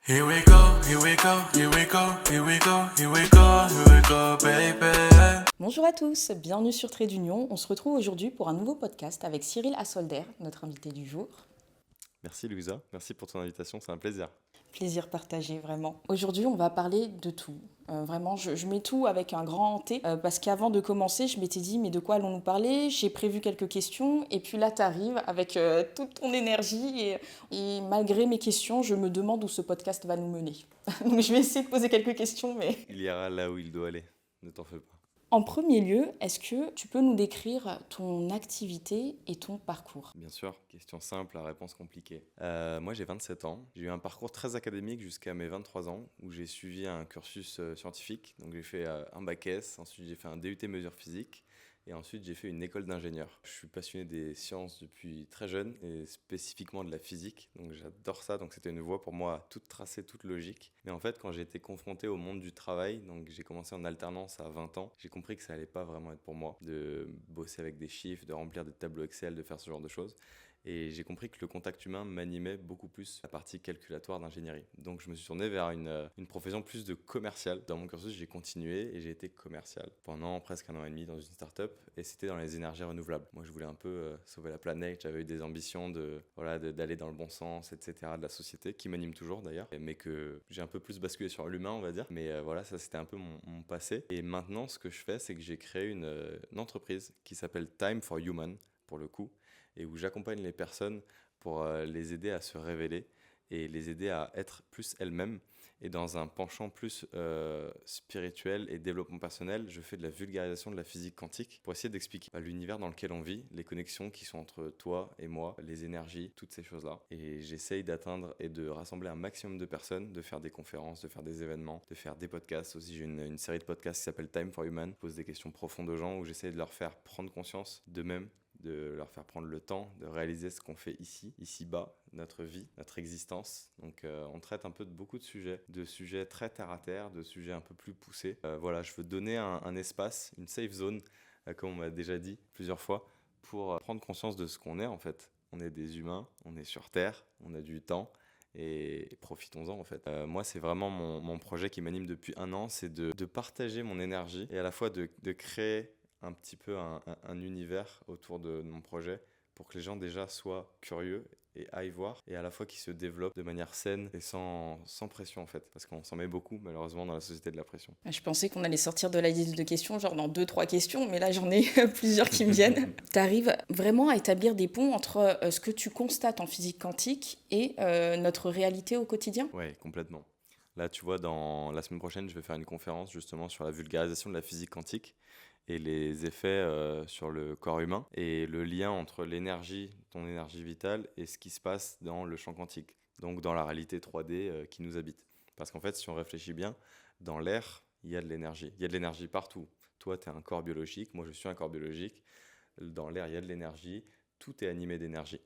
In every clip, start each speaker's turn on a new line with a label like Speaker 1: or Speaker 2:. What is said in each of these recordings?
Speaker 1: Here we go, here we go, here we go, here we go, here we go, here we go, baby.
Speaker 2: Bonjour à tous, bienvenue sur Trait d'Union. On se retrouve aujourd'hui pour un nouveau podcast avec Cyril Assolder, notre invité du jour.
Speaker 3: Merci Louisa, merci pour ton invitation, c'est un plaisir.
Speaker 2: Plaisir partagé, vraiment. Aujourd'hui, on va parler de tout. Vraiment, je mets tout avec un grand T, parce qu'avant de commencer, je m'étais dit, mais de quoi allons-nous parler? J'ai prévu quelques questions, et puis là, t'arrives avec toute ton énergie, et malgré mes questions, je me demande où ce podcast va nous mener. Donc je vais essayer de poser quelques questions, mais...
Speaker 3: Il ira là où il doit aller, ne t'en fais pas.
Speaker 2: En premier lieu, est-ce que tu peux nous décrire ton activité et ton parcours?
Speaker 3: Bien sûr, question simple, à réponse compliquée. Moi j'ai 27 ans, j'ai eu un parcours très académique jusqu'à mes 23 ans, où j'ai suivi un cursus scientifique. Donc j'ai fait un bac S, ensuite j'ai fait un DUT mesures physiques, et ensuite j'ai fait une école d'ingénieur. Je suis passionné des sciences depuis très jeune, et spécifiquement de la physique, donc j'adore ça, donc c'était une voie pour moi toute tracée, toute logique. Mais en fait, quand j'ai été confronté au monde du travail, donc j'ai commencé en alternance à 20 ans, j'ai compris que ça allait pas vraiment être pour moi, de bosser avec des chiffres, de remplir des tableaux Excel, de faire ce genre de choses. Et j'ai compris que le contact humain m'animait beaucoup plus la partie calculatoire d'ingénierie. Donc je me suis tourné vers une profession plus de commercial. Dans mon cursus, j'ai continué et j'ai été commercial pendant presque 1 an et demi dans une start-up, et c'était dans les énergies renouvelables. Moi, je voulais un peu sauver la planète, j'avais eu des ambitions d'aller dans le bon sens, etc. de la société, qui m'animent toujours d'ailleurs, mais que j'ai un peu plus basculé sur l'humain, on va dire. Mais voilà, ça c'était un peu mon passé. Et maintenant, ce que je fais, c'est que j'ai créé une entreprise qui s'appelle Time for Human, pour le coup, et où j'accompagne les personnes pour les aider à se révéler et les aider à être plus elles-mêmes. Et dans un penchant plus spirituel et développement personnel, je fais de la vulgarisation de la physique quantique pour essayer d'expliquer l'univers dans lequel on vit, les connexions qui sont entre toi et moi, les énergies, toutes ces choses-là. Et j'essaye d'atteindre et de rassembler un maximum de personnes, de faire des conférences, de faire des événements, de faire des podcasts. Aussi, j'ai une série de podcasts qui s'appelle Time for Human. Je pose des questions profondes aux gens où j'essaye de leur faire prendre conscience d'eux-mêmes, de leur faire prendre le temps de réaliser ce qu'on fait ici-bas, notre vie, notre existence. Donc on traite un peu de beaucoup de sujets très terre à terre, de sujets un peu plus poussés. Voilà, je veux donner un espace, une safe zone, comme on m'a déjà dit plusieurs fois, pour prendre conscience de ce qu'on est en fait. On est des humains, on est sur Terre, on a du temps, et profitons-en en fait. Moi, c'est vraiment mon projet qui m'anime depuis 1 an, c'est de partager mon énergie et à la fois de créer un petit peu un univers autour de mon projet pour que les gens déjà soient curieux et aillent voir, et à la fois qu'ils se développent de manière saine et sans pression en fait, parce qu'on s'en met beaucoup malheureusement dans la société de la pression.
Speaker 2: Je pensais qu'on allait sortir de la liste de questions, genre dans 2-3 questions, mais là j'en ai plusieurs qui me viennent. Tu arrives vraiment à établir des ponts entre ce que tu constates en physique quantique et notre réalité au quotidien?
Speaker 3: Ouais, complètement. Là, tu vois, dans la semaine prochaine, je vais faire une conférence justement sur la vulgarisation de la physique quantique et les effets sur le corps humain et le lien entre l'énergie, ton énergie vitale, et ce qui se passe dans le champ quantique, donc dans la réalité 3D qui nous habite. Parce qu'en fait, si on réfléchit bien, dans l'air, il y a de l'énergie. Il y a de l'énergie partout. Toi, tu es un corps biologique, moi, je suis un corps biologique. Dans l'air, il y a de l'énergie. Tout est animé d'énergie.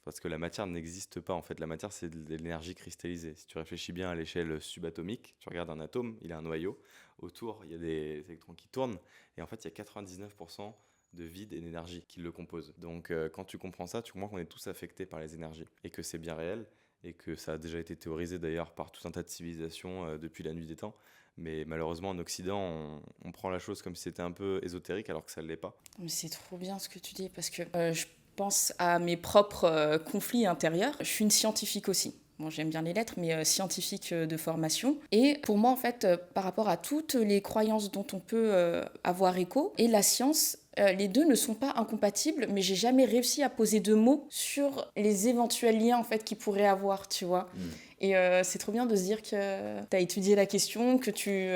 Speaker 3: Parce que la matière n'existe pas, en fait. La matière, c'est de l'énergie cristallisée. Si tu réfléchis bien à l'échelle subatomique, tu regardes un atome, il a un noyau. Autour, il y a des électrons qui tournent. Et en fait, il y a 99% de vide et d'énergie qui le composent. Donc, quand tu comprends ça, tu comprends qu'on est tous affectés par les énergies. Et que c'est bien réel. Et que ça a déjà été théorisé, d'ailleurs, par tout un tas de civilisations depuis la nuit des temps. Mais malheureusement, en Occident, on prend la chose comme si c'était un peu ésotérique, alors que ça ne l'est pas.
Speaker 2: Mais c'est trop bien ce que tu dis, parce que je pense à mes propres conflits intérieurs. Je suis une scientifique aussi. Bon, j'aime bien les lettres, mais scientifique de formation. Et pour moi, en fait, par rapport à toutes les croyances dont on peut avoir écho, et la science, les deux ne sont pas incompatibles, mais j'ai jamais réussi à poser de mots sur les éventuels liens en fait qu'ils pourraient avoir, tu vois. Et c'est trop bien de se dire que tu as étudié la question, que tu...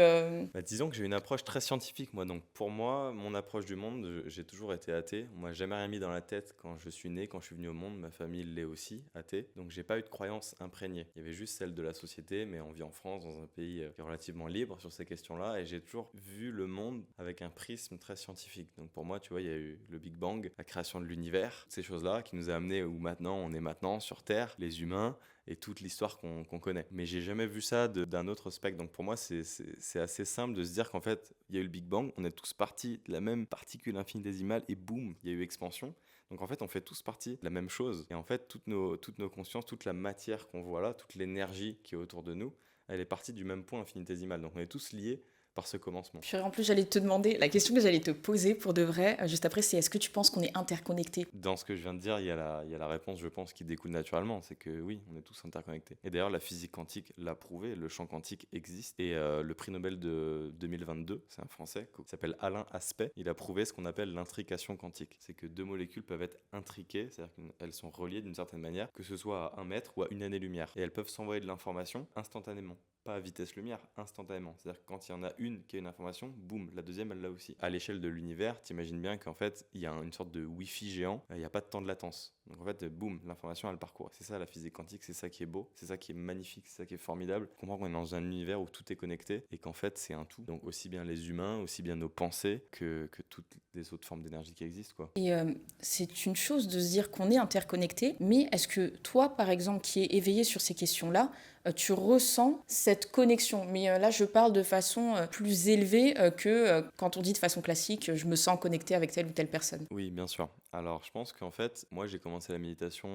Speaker 3: Disons que j'ai une approche très scientifique, moi. Donc pour moi, mon approche du monde, j'ai toujours été athée. On m'a jamais rien mis dans la tête quand je suis né, quand je suis venu au monde. Ma famille l'est aussi, athée. Donc j'ai pas eu de croyance imprégnée. Il y avait juste celle de la société, mais on vit en France, dans un pays qui est relativement libre sur ces questions-là. Et j'ai toujours vu le monde avec un prisme très scientifique. Donc pour moi, tu vois, il y a eu le Big Bang, la création de l'univers, ces choses-là qui nous a amenés où maintenant on est maintenant sur Terre, les humains, et toute l'histoire qu'on connaît. Mais j'ai jamais vu ça d'un autre spectre. Donc pour moi, c'est assez simple de se dire qu'en fait, il y a eu le Big Bang, on est tous partis de la même particule infinitésimale et boum, il y a eu expansion. Donc en fait, on fait tous partie de la même chose. Et en fait, toutes nos consciences, toute la matière qu'on voit là, toute l'énergie qui est autour de nous, elle est partie du même point infinitésimal. Donc on est tous liés par ce commencement.
Speaker 2: Puis en plus, j'allais te demander, la question que j'allais te poser pour de vrai, juste après, c'est est-ce que tu penses qu'on est interconnectés?
Speaker 3: Dans ce que je viens de dire, il y a la réponse, je pense, qui découle naturellement. C'est que oui, on est tous interconnectés. Et d'ailleurs, la physique quantique l'a prouvé, le champ quantique existe. Et le prix Nobel de 2022, c'est un Français qui s'appelle Alain Aspect, il a prouvé ce qu'on appelle l'intrication quantique. C'est que deux molécules peuvent être intriquées, c'est-à-dire qu'elles sont reliées d'une certaine manière, que ce soit à 1 mètre ou à 1 année-lumière. Et elles peuvent s'envoyer de l'information instantanément. Pas à vitesse lumière, instantanément. C'est-à-dire que quand il y en a une qui a une information, boum, la deuxième, elle l'a aussi. À l'échelle de l'univers, t'imagines bien qu'en fait, il y a une sorte de Wi-Fi géant, il n'y a pas de temps de latence. Donc en fait, boum, l'information, elle parcourt. C'est ça la physique quantique, c'est ça qui est beau, c'est ça qui est magnifique, c'est ça qui est formidable. On comprend qu'on est dans un univers où tout est connecté et qu'en fait, c'est un tout. Donc aussi bien les humains, aussi bien nos pensées que toutes les autres formes d'énergie qui existent, quoi.
Speaker 2: Et c'est une chose de se dire qu'on est interconnectés, mais est-ce que toi, par exemple, qui es éveillé sur ces questions-là, tu ressens cette connexion? Mais là, je parle de façon plus élevée que quand on dit de façon classique, je me sens connecté avec telle ou telle personne.
Speaker 3: Oui, bien sûr. Alors, je pense qu'en fait, moi, j'ai commencé la méditation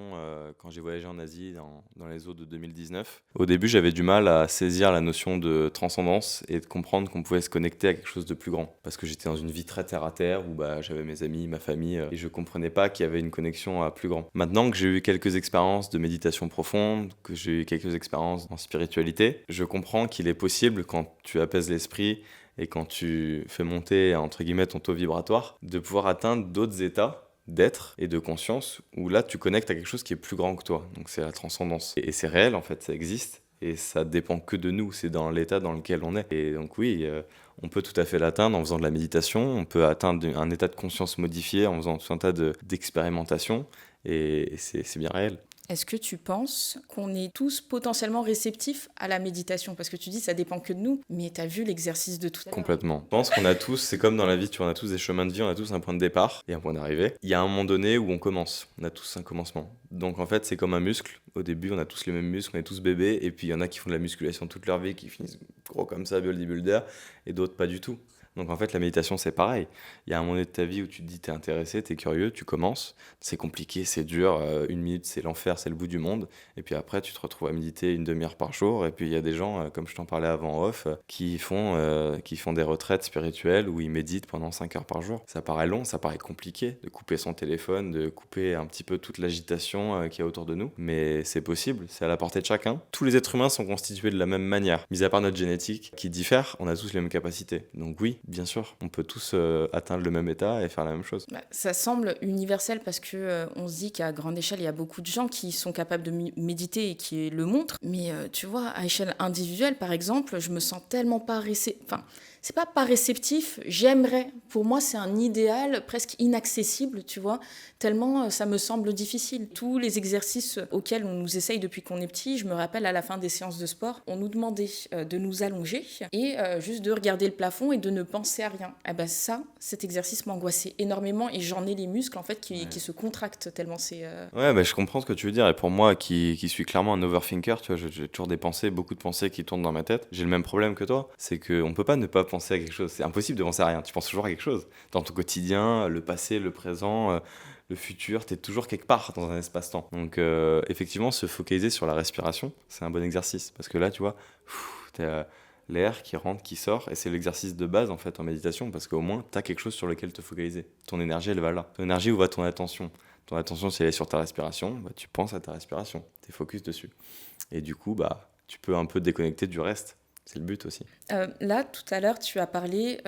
Speaker 3: quand j'ai voyagé en Asie, dans les eaux de 2019. Au début, j'avais du mal à saisir la notion de transcendance et de comprendre qu'on pouvait se connecter à quelque chose de plus grand. Parce que j'étais dans une vie très terre-à-terre où j'avais mes amis, ma famille, et je comprenais pas qu'il y avait une connexion à plus grand. Maintenant que j'ai eu quelques expériences de méditation profonde, que j'ai eu quelques expériences en spiritualité, je comprends qu'il est possible, quand tu apaises l'esprit et quand tu fais monter, entre guillemets, ton taux vibratoire, de pouvoir atteindre d'autres états d'être et de conscience où là tu connectes à quelque chose qui est plus grand que toi. Donc c'est la transcendance. Et c'est réel en fait, ça existe. Et ça dépend que de nous, c'est dans l'état dans lequel on est. Et donc oui, on peut tout à fait l'atteindre en faisant de la méditation, on peut atteindre un état de conscience modifié en faisant tout un tas d'expérimentations, et c'est bien réel.
Speaker 2: Est-ce que tu penses qu'on est tous potentiellement réceptifs à la méditation? Parce que tu dis ça dépend que de nous, mais tu as vu l'exercice de tout à l'heure.
Speaker 3: Complètement. Je pense qu'on a tous, c'est comme dans la vie, tu vois, on a tous des chemins de vie, on a tous un point de départ et un point d'arrivée. Il y a un moment donné où on commence, on a tous un commencement. Donc en fait, c'est comme un muscle. Au début, on a tous les mêmes muscles, on est tous bébés, et puis il y en a qui font de la musculation toute leur vie, qui finissent gros comme ça, bodybuilder, et d'autres pas du tout. Donc en fait, la méditation, c'est pareil. Il y a un moment donné de ta vie où tu te dis, t'es intéressé, t'es curieux, tu commences. C'est compliqué, c'est dur. 1 minute, c'est l'enfer, c'est le bout du monde. Et puis après, tu te retrouves à méditer 1/2 heure par jour. Et puis il y a des gens, comme je t'en parlais avant en off, qui font des retraites spirituelles où ils méditent pendant 5 heures par jour. Ça paraît long, ça paraît compliqué de couper son téléphone, de couper un petit peu toute l'agitation qu'il y a autour de nous. Mais c'est possible, c'est à la portée de chacun. Tous les êtres humains sont constitués de la même manière. Mis à part notre génétique qui diffère, on a tous les mêmes capacités. Donc oui, bien sûr, on peut tous atteindre le même état et faire la même chose.
Speaker 2: Ça semble universel parce que on se dit qu'à grande échelle, il y a beaucoup de gens qui sont capables de méditer et qui le montrent. Mais tu vois, à échelle individuelle, par exemple, je me sens tellement pas c'est pas réceptif, j'aimerais. Pour moi, c'est un idéal presque inaccessible, tu vois, tellement ça me semble difficile. Tous les exercices auxquels on nous essaye depuis qu'on est petit, je me rappelle à la fin des séances de sport, on nous demandait de nous allonger et juste de regarder le plafond et de ne penser à rien. Eh ben ça, cet exercice m'angoissait énormément et j'en ai les muscles en fait qui se contractent tellement c'est...
Speaker 3: Ouais, je comprends ce que tu veux dire. Et pour moi, qui suis clairement un overthinker, tu vois, j'ai toujours des pensées, beaucoup de pensées qui tournent dans ma tête. J'ai le même problème que toi, c'est qu'on peut pas ne pas penser à quelque chose. C'est impossible de penser à rien. Tu penses toujours à quelque chose. Dans ton quotidien, le passé, le présent, le futur, t'es toujours quelque part dans un espace-temps. Donc effectivement, se focaliser sur la respiration, c'est un bon exercice. Parce que là, tu vois, t'as l'air qui rentre, qui sort, et c'est l'exercice de base en fait en méditation, parce qu'au moins, t'as quelque chose sur lequel te focaliser. Ton énergie, elle va là. Ton énergie, où va ton attention? Ton attention, si elle est sur ta respiration, tu penses à ta respiration. T'es focus dessus. Et du coup, tu peux un peu te déconnecter du reste. C'est le but aussi.
Speaker 2: Là, tout à l'heure, tu as parlé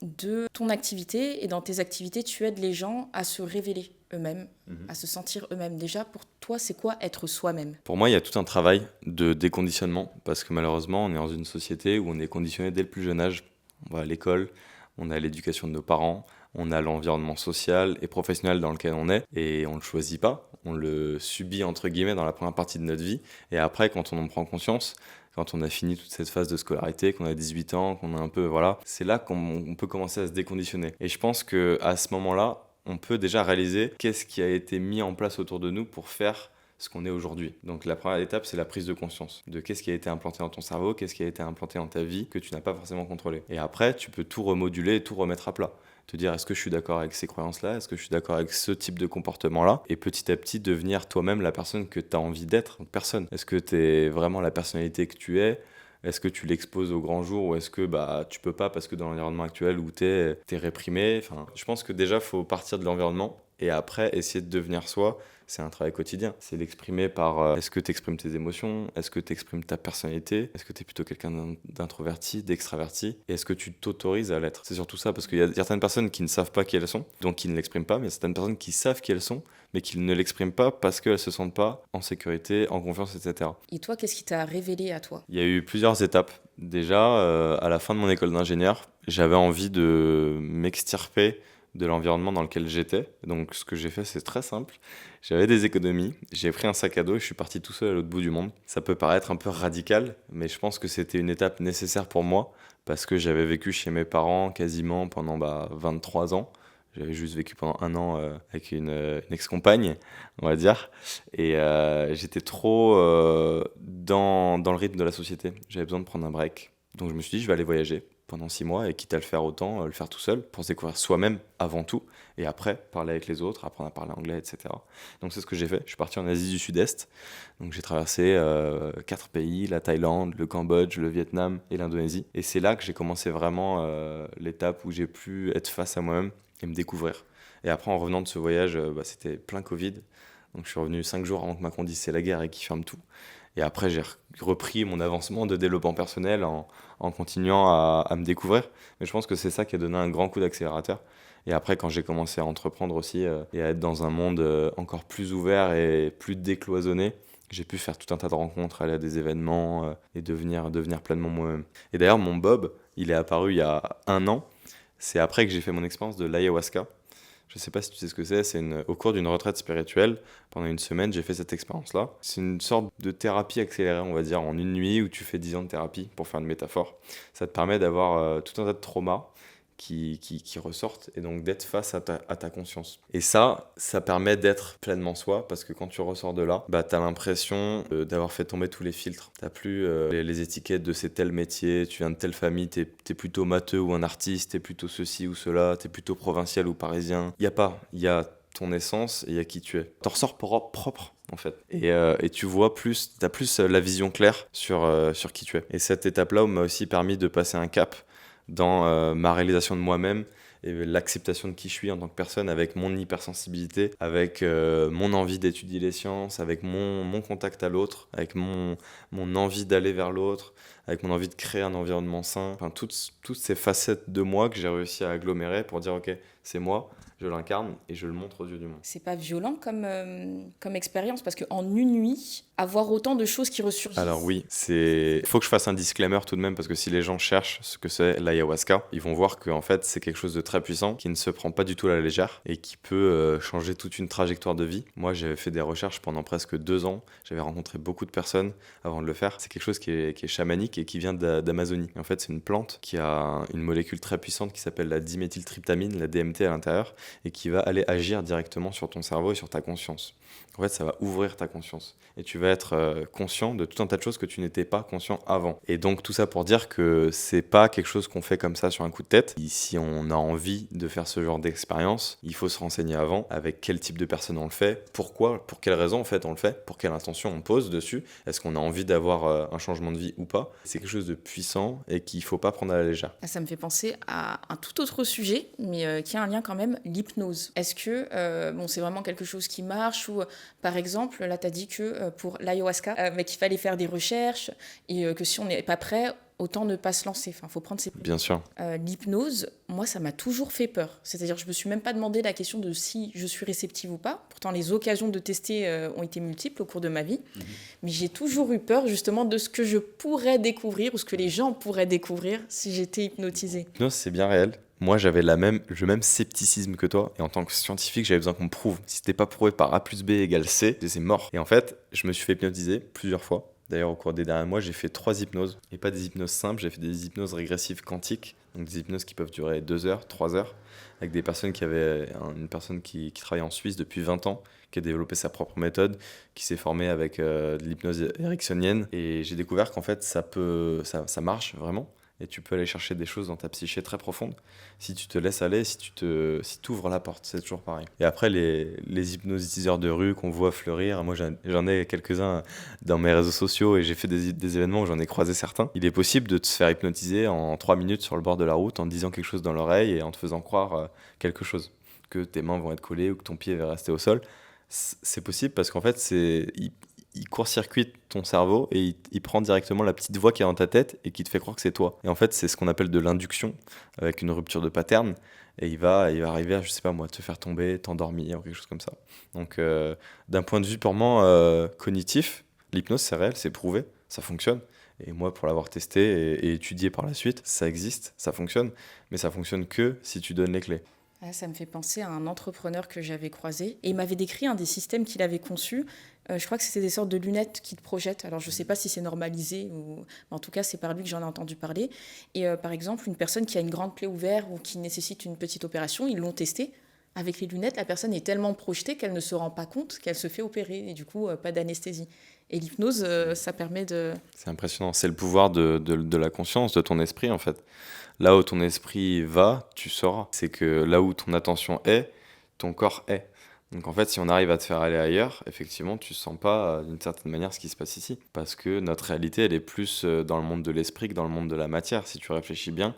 Speaker 2: de ton activité et dans tes activités, tu aides les gens à se révéler eux-mêmes, à se sentir eux-mêmes. Déjà, pour toi, c'est quoi être soi-même?
Speaker 3: Pour moi, il y a tout un travail de déconditionnement parce que malheureusement, on est dans une société où on est conditionné dès le plus jeune âge. On va à l'école, on a l'éducation de nos parents, on a l'environnement social et professionnel dans lequel on est et on ne le choisit pas. On le subit entre guillemets dans la première partie de notre vie et après, quand on en prend conscience, quand on a fini toute cette phase de scolarité, qu'on a 18 ans, qu'on a un peu, voilà, c'est là qu'on peut commencer à se déconditionner. Et je pense qu'à ce moment-là, on peut déjà réaliser qu'est-ce qui a été mis en place autour de nous pour faire ce qu'on est aujourd'hui. Donc la première étape, c'est la prise de conscience de qu'est-ce qui a été implanté dans ton cerveau, qu'est-ce qui a été implanté dans ta vie que tu n'as pas forcément contrôlé. Et après, tu peux tout remoduler et tout remettre à plat. te dire est-ce que je suis d'accord avec ces croyances-là, est-ce que je suis d'accord avec ce type de comportement-là, et petit à petit devenir toi-même la personne que tu as envie d'être. Donc, personne. Est-ce que tu es vraiment la personnalité que tu es? Est-ce que tu l'exposes au grand jour ou est-ce que tu peux pas parce que dans l'environnement actuel où t'es réprimé? Enfin, je pense que déjà, il faut partir de l'environnement et après essayer de devenir soi. C'est un travail quotidien. C'est l'exprimer par est-ce que tu exprimes tes émotions? Est-ce que tu exprimes ta personnalité? Est-ce que tu es plutôt quelqu'un d'introverti, d'extraverti? Et est-ce que tu t'autorises à l'être? C'est surtout ça parce qu'il y a certaines personnes qui ne savent pas qui elles sont, donc qui ne l'expriment pas, mais il y a certaines personnes qui savent qui elles sont, mais qui ne l'expriment pas parce qu'elles se sentent pas en sécurité, en confiance, etc.
Speaker 2: Et toi, qu'est-ce qui t'a révélé à toi?
Speaker 3: Il y a eu plusieurs étapes. Déjà, à la fin de mon école d'ingénieur, j'avais envie de m'extirper de l'environnement dans lequel j'étais. Donc, ce que j'ai fait, c'est très simple. J'avais des économies, j'ai pris un sac à dos et je suis parti tout seul à l'autre bout du monde. Ça peut paraître un peu radical, mais je pense que c'était une étape nécessaire pour moi parce que j'avais vécu chez mes parents quasiment pendant 23 ans. J'avais juste vécu pendant un an avec une ex-compagne, on va dire. Et j'étais trop dans le rythme de la société. J'avais besoin de prendre un break. Donc je me suis dit, je vais aller voyager pendant 6 mois et quitte à le faire autant, le faire tout seul pour se découvrir soi-même avant tout. Et après, parler avec les autres, apprendre à parler anglais, etc. Donc c'est ce que j'ai fait. Je suis parti en Asie du Sud-Est. Donc j'ai traversé 4 pays, la Thaïlande, le Cambodge, le Vietnam et l'Indonésie. Et c'est là que j'ai commencé vraiment l'étape où j'ai pu être face à moi-même et me découvrir. Et après, en revenant de ce voyage, c'était plein Covid. Donc je suis revenu 5 jours avant que Macron dise c'est la guerre et qu'il ferme tout. Et après, j'ai repris mon avancement de développement personnel en continuant à me découvrir. Mais je pense que c'est ça qui a donné un grand coup d'accélérateur. Et après, quand j'ai commencé à entreprendre aussi et à être dans un monde encore plus ouvert et plus décloisonné, j'ai pu faire tout un tas de rencontres, aller à des événements et devenir pleinement moi-même. Et d'ailleurs, mon Bob, il est apparu il y a un an. C'est après que j'ai fait mon expérience de l'ayahuasca. Je ne sais pas si tu sais ce que c'est, au cours d'une retraite spirituelle, pendant une semaine, j'ai fait cette expérience-là. C'est une sorte de thérapie accélérée, on va dire, en une nuit où tu fais 10 ans de thérapie, pour faire une métaphore. Ça te permet d'avoir tout un tas de traumas qui ressortent et donc d'être face à ta conscience. Et ça permet d'être pleinement soi parce que quand tu ressors de là, tu as l'impression d'avoir fait tomber tous les filtres. Tu n'as plus les étiquettes de c'est tel métier, tu viens de telle famille, tu es plutôt matheux ou un artiste, tu es plutôt ceci ou cela, tu es plutôt provincial ou parisien. Il n'y a pas, il y a ton essence et il y a qui tu es. T'en ressors propre en fait. Et tu vois plus, t'as plus la vision claire sur qui tu es. Et cette étape-là m'a aussi permis de passer un cap dans ma réalisation de moi-même et l'acceptation de qui je suis en tant que personne avec mon hypersensibilité, avec mon envie d'étudier les sciences, avec mon contact à l'autre, avec mon envie d'aller vers l'autre, avec mon envie de créer un environnement sain. Enfin, toutes ces facettes de moi que j'ai réussi à agglomérer pour dire ok, c'est moi, je l'incarne et je le montre aux yeux du monde.
Speaker 2: C'est pas violent comme expérience parce qu'en une nuit, avoir autant de choses qui ressurgissent.
Speaker 3: Alors oui, il faut que je fasse un disclaimer tout de même parce que si les gens cherchent ce que c'est l'ayahuasca, ils vont voir qu'en fait c'est quelque chose de très puissant qui ne se prend pas du tout à la légère et qui peut changer toute une trajectoire de vie. Moi j'avais fait des recherches pendant presque 2 ans, j'avais rencontré beaucoup de personnes avant de le faire. C'est quelque chose qui est chamanique et qui vient d'Amazonie. Et en fait c'est une plante qui a une molécule très puissante qui s'appelle la diméthyltryptamine, la DMT à l'intérieur, et qui va aller agir directement sur ton cerveau et sur ta conscience. En fait, ça va ouvrir ta conscience. Et tu vas être conscient de tout un tas de choses que tu n'étais pas conscient avant. Et donc, tout ça pour dire que c'est pas quelque chose qu'on fait comme ça sur un coup de tête. Et si on a envie de faire ce genre d'expérience, il faut se renseigner avant avec quel type de personne on le fait, pourquoi, pour quelle raison en fait on le fait, pour quelle intention on pose dessus, est-ce qu'on a envie d'avoir un changement de vie ou pas. C'est quelque chose de puissant et qu'il faut pas prendre à la légère.
Speaker 2: Ça me fait penser à un tout autre sujet, mais qui a un lien quand même, l'hypnose. Est-ce que c'est vraiment quelque chose qui marche ou par exemple, là, tu as dit que pour l'ayahuasca, qu'il fallait faire des recherches et que si on n'est pas prêt, autant ne pas se lancer. Enfin, faut prendre ses...
Speaker 3: Bien sûr.
Speaker 2: L'hypnose, moi, ça m'a toujours fait peur. C'est-à-dire que je me suis même pas demandé la question de si je suis réceptive ou pas. Pourtant, les occasions de tester ont été multiples au cours de ma vie. Mais j'ai toujours eu peur, justement, de ce que je pourrais découvrir ou ce que les gens pourraient découvrir si j'étais hypnotisée.
Speaker 3: L'hypnose, c'est bien réel. Moi, j'avais le même scepticisme que toi. Et en tant que scientifique, j'avais besoin qu'on me prouve. Si c'était pas prouvé par A plus B égale C, c'est mort. Et en fait, je me suis fait hypnotiser plusieurs fois. D'ailleurs, au cours des derniers mois, j'ai fait 3 hypnoses. Et pas des hypnoses simples, j'ai fait des hypnoses régressives quantiques. Donc des hypnoses qui peuvent durer 2 heures, 3 heures. Avec des personnes une personne qui travaille en Suisse depuis 20 ans, qui a développé sa propre méthode, qui s'est formée avec de l'hypnose ericksonienne. Et j'ai découvert qu'en fait, ça marche vraiment. et tu peux aller chercher des choses dans ta psyché très profondes si tu te laisses aller, si tu ouvres la porte, c'est toujours pareil. Et après, les hypnotiseurs de rue qu'on voit fleurir, moi j'en ai quelques-uns dans mes réseaux sociaux et j'ai fait des événements où j'en ai croisé certains. Il est possible de te faire hypnotiser en 3 minutes sur le bord de la route en te disant quelque chose dans l'oreille et en te faisant croire quelque chose, que tes mains vont être collées ou que ton pied va rester au sol. C'est possible parce qu'en fait, il court-circuite ton cerveau et il prend directement la petite voix qui est dans ta tête et qui te fait croire que c'est toi. Et en fait, c'est ce qu'on appelle de l'induction, avec une rupture de pattern. Et il va arriver à, je sais pas moi, te faire tomber, t'endormir ou quelque chose comme ça. Donc, d'un point de vue purement cognitif, l'hypnose, c'est réel, c'est prouvé, ça fonctionne. Et moi, pour l'avoir testé et étudié par la suite, ça existe, ça fonctionne. Mais ça fonctionne que si tu donnes les clés.
Speaker 2: Ah, ça me fait penser à un entrepreneur que j'avais croisé et il m'avait décrit un des systèmes qu'il avait conçus. Je crois que c'était des sortes de lunettes qui te projettent. Alors je ne sais pas si c'est normalisé ou mais en tout cas c'est par lui que j'en ai entendu parler. Et par exemple une personne qui a une grande plaie ouverte ou qui nécessite une petite opération, ils l'ont testé. Avec les lunettes, la personne est tellement projetée qu'elle ne se rend pas compte qu'elle se fait opérer et du coup pas d'anesthésie. Et l'hypnose, ça permet de...
Speaker 3: C'est impressionnant, c'est le pouvoir de la conscience, de ton esprit en fait. Là où ton esprit va, tu sauras. C'est que là où ton attention est, ton corps est. Donc en fait, si on arrive à te faire aller ailleurs, effectivement, tu sens pas d'une certaine manière ce qui se passe ici. Parce que notre réalité, elle est plus dans le monde de l'esprit que dans le monde de la matière. Si tu réfléchis bien,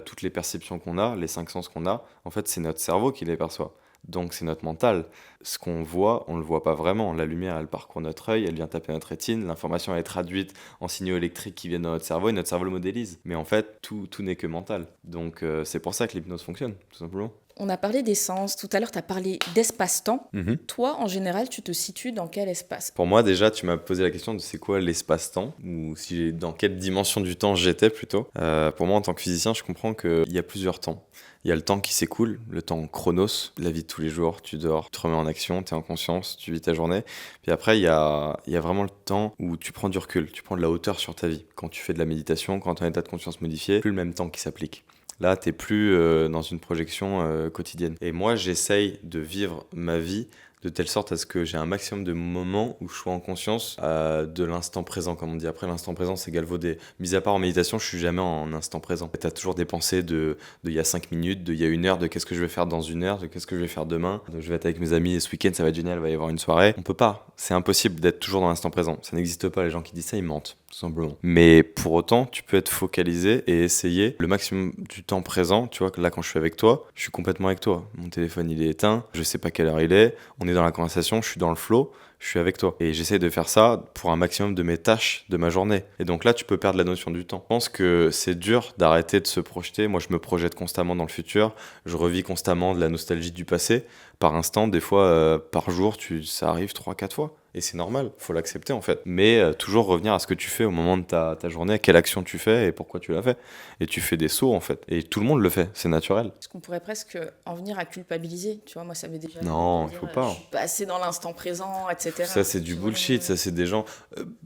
Speaker 3: toutes les perceptions qu'on a, les 5 sens qu'on a, en fait, c'est notre cerveau qui les perçoit. Donc c'est notre mental. Ce qu'on voit, on ne le voit pas vraiment. La lumière, elle parcourt notre œil, elle vient taper notre rétine, l'information elle est traduite en signaux électriques qui viennent dans notre cerveau et notre cerveau le modélise. Mais en fait, tout n'est que mental. Donc c'est pour ça que l'hypnose fonctionne, tout simplement.
Speaker 2: On a parlé des sens. Tout à l'heure, tu as parlé d'espace-temps. Toi, en général, tu te situes dans quel espace?
Speaker 3: Pour moi, déjà, tu m'as posé la question de c'est quoi l'espace-temps, ou dans quelle dimension du temps j'étais plutôt. Pour moi, en tant que physicien, je comprends qu'il y a plusieurs temps. Il y a le temps qui s'écoule, le temps chronos, la vie de tous les jours, tu dors, tu te remets en action, tu es en conscience, tu vis ta journée. Puis après, il y a vraiment le temps où tu prends du recul, tu prends de la hauteur sur ta vie. Quand tu fais de la méditation, quand tu as un état de conscience modifié, plus le même temps qui s'applique. Là, t'es plus dans une projection quotidienne. Et moi, j'essaye de vivre ma vie de telle sorte à ce que j'ai un maximum de moments où je sois en conscience de l'instant présent, comme on dit. Après, l'instant présent, c'est galvaudé. Mis à part en méditation, je suis jamais en instant présent. T'as toujours des pensées de il y a 5 minutes, de il y a 1 heure, de qu'est-ce que je vais faire dans 1 heure, de qu'est-ce que je vais faire demain. Donc, je vais être avec mes amis et ce week-end, ça va être génial, il va y avoir une soirée. On peut pas. C'est impossible d'être toujours dans l'instant présent. Ça n'existe pas. Les gens qui disent ça, ils mentent, tout simplement. Mais pour autant, tu peux être focalisé et essayer le maximum du temps présent. Tu vois que là, quand je suis avec toi, je suis complètement avec toi. Mon téléphone, il est éteint. Je sais pas quelle heure il est. On est dans la conversation. Je suis dans le flow. Je suis avec toi. Et j'essaie de faire ça pour un maximum de mes tâches de ma journée. Et donc là, tu peux perdre la notion du temps. Je pense que c'est dur d'arrêter de se projeter. Moi, je me projette constamment dans le futur. Je revis constamment de la nostalgie du passé. Par instant, des fois, par jour, ça arrive 3-4 fois. Et c'est normal, faut l'accepter en fait. Mais toujours revenir à ce que tu fais au moment de ta journée, à quelle action tu fais et pourquoi tu l'as fait. Et tu fais des sauts en fait. Et tout le monde le fait, c'est naturel.
Speaker 2: Parce qu'on pourrait presque en venir à culpabiliser. Tu vois, moi, ça m'est déjà...
Speaker 3: Non,
Speaker 2: arrivé
Speaker 3: il
Speaker 2: de
Speaker 3: faut
Speaker 2: dire,
Speaker 3: pas.
Speaker 2: Je suis pas assez dans l'instant présent, etc.
Speaker 3: Ça, c'est du
Speaker 2: Tu vois,
Speaker 3: bullshit, ça, c'est des gens...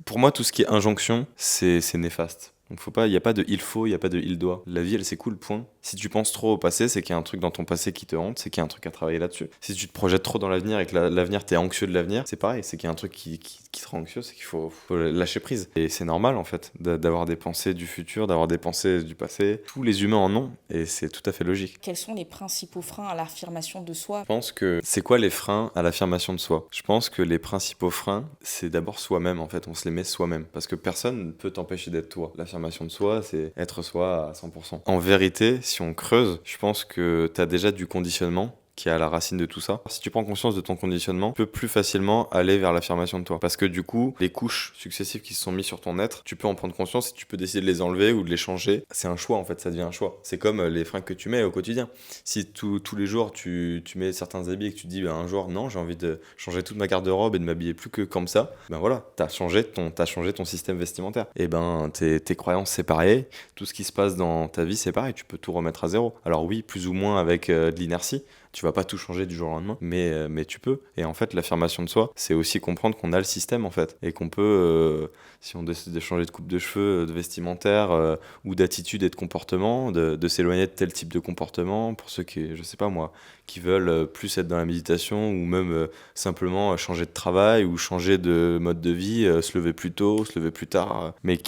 Speaker 3: pour moi, tout ce qui est injonction, c'est néfaste. Donc faut pas, il n'y a pas de il faut, il n'y a pas de il doit. La vie, elle s'écoule, point. Si tu penses trop au passé, c'est qu'il y a un truc dans ton passé qui te hante, c'est qu'il y a un truc à travailler là-dessus. Si tu te projettes trop dans l'avenir et que l'avenir, t'es anxieux de l'avenir, c'est pareil, c'est qu'il y a un truc qui te rend anxieux, c'est qu'il faut lâcher prise. Et c'est normal, en fait, d'avoir des pensées du futur, d'avoir des pensées du passé. Tous les humains en ont, et c'est tout à fait logique.
Speaker 2: Quels sont les principaux freins à l'affirmation de soi?
Speaker 3: Je pense que c'est quoi les freins à l'affirmation de soi? Je pense que les principaux freins, c'est d'abord soi-même, en fait, on se les met soi-même. Parce que personne ne peut t'empêcher d'être toi. L'affirmation de soi, c'est être soi à 100%. En vérité, si on creuse, je pense que tu as déjà du conditionnement qui est à la racine de tout ça. Si tu prends conscience de ton conditionnement, tu peux plus facilement aller vers l'affirmation de toi. Parce que du coup, les couches successives qui se sont mises sur ton être, tu peux en prendre conscience et tu peux décider de les enlever ou de les changer. C'est un choix en fait, ça devient un choix. C'est comme les fringues que tu mets au quotidien. Si tous les jours tu mets certains habits et que tu te dis un jour non, j'ai envie de changer toute ma garde-robe et de m'habiller plus que comme ça, ben voilà, t'as changé ton système vestimentaire. Et ben tes croyances c'est pareil, tout ce qui se passe dans ta vie c'est pareil, tu peux tout remettre à zéro. Alors oui, plus ou moins avec de l'inertie. Tu vas pas tout changer du jour au lendemain, mais tu peux. Et en fait, l'affirmation de soi, c'est aussi comprendre qu'on a le système, en fait. Et qu'on peut, si on décide de changer de coupe de cheveux, de vestimentaire, ou d'attitude et de comportement, de s'éloigner de tel type de comportement, pour ceux qui, je sais pas moi, qui veulent plus être dans la méditation, ou même simplement changer de travail, ou changer de mode de vie, se lever plus tôt, se lever plus tard, mais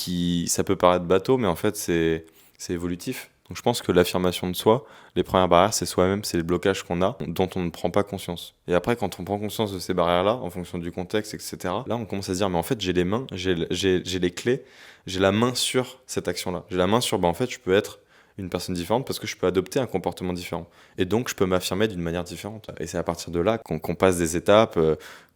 Speaker 3: ça peut paraître bateau, mais en fait, C'est évolutif. Donc je pense que l'affirmation de soi, les premières barrières, c'est soi-même, c'est les blocages qu'on a, dont on ne prend pas conscience. Et après, quand on prend conscience de ces barrières-là, en fonction du contexte, etc., là, on commence à se dire, mais en fait, j'ai les mains, j'ai les clés, j'ai la main sur cette action-là. J'ai la main sur, en fait, je peux être une personne différente parce que je peux adopter un comportement différent. Et donc, je peux m'affirmer d'une manière différente. Et c'est à partir de là qu'on passe des étapes,